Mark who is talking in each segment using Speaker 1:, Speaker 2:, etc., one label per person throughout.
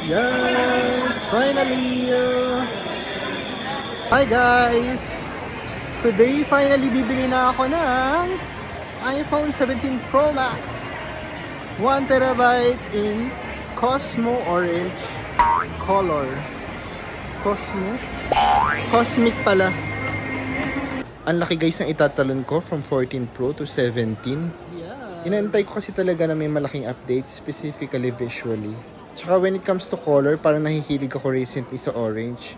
Speaker 1: Yes, finally! Hi guys! Today, finally bibili na ako ng iPhone 17 Pro Max 1TB in Cosmo Orange color. Cosmo? Cosmic pala. Ang laki guys ng itatalon ko from 14 Pro to 17. Inaantay ko kasi talaga na may malaking update, specifically visually. Tsaka when it comes to color, parang nahihilig ako recently sa orange.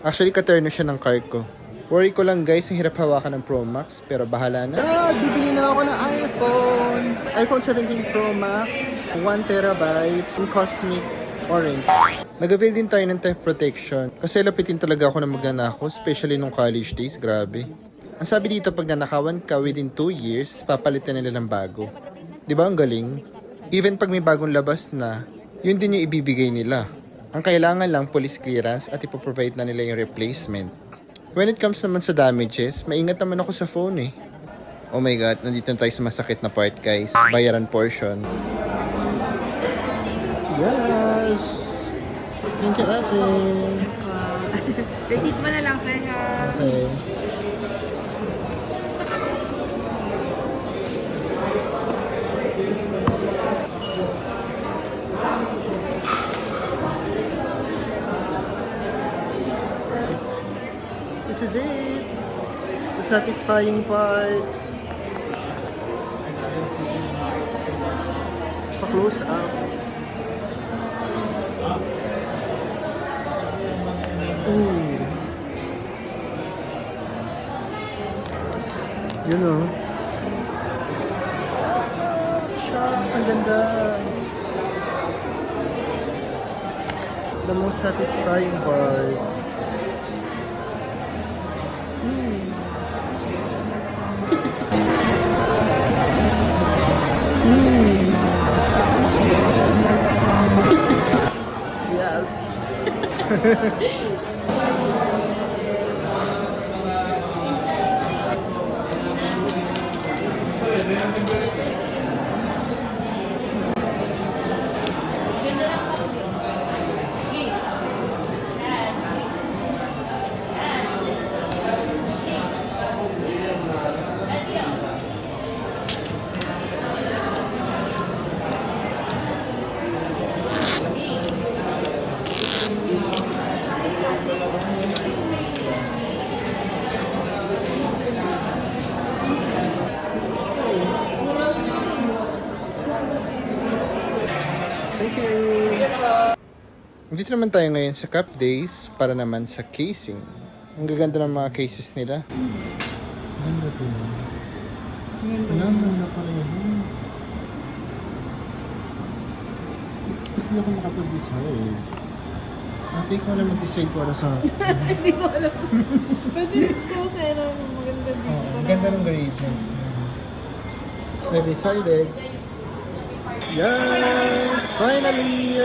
Speaker 1: Actually, katerno siya ng car ko. Worry ko lang guys, ang hirap hawakan ng Pro Max, pero bahala na. Bibili na ako ng iPhone 17 Pro Max 1TB in Cosmic Orange. Nag-avail din tayo ng theft protection kasi lapitin talaga ako na magnanakaw, especially nung college days, grabe. Ang sabi dito, pag nanakawan ka within 2 years, papalitan nila ng bago. Diba ang galing? Even pag may bagong labas na, yun din yung ibibigay nila. Ang kailangan lang police clearance at ipoprovide na nila yung replacement. When it comes naman sa damages, maingat naman ako sa phone eh. Oh my god, nandito na tayo sa masakit na part guys. Bayaran portion. Yes! Thank you ate.
Speaker 2: Receipt mo na lang sir ha.
Speaker 1: Okay. This is it. The satisfying part. Pa-close up. Ooh. Yun o. Shucks, ang ganda. The most satisfying part. Yes. Thank you. Dito naman tayo ngayon sa Cup Days para naman sa casing. Ang gaganda ng mga cases nila. Ganda din. Ganda pa rin. Kasi hindi ako makapag-decide. Ate, ikaw na mag-decide para sa akin.
Speaker 2: Hindi ko alam. Pwede ko kaya maganda dito.
Speaker 1: Ang ganda ng gradient. I've decided. Yes! Finally!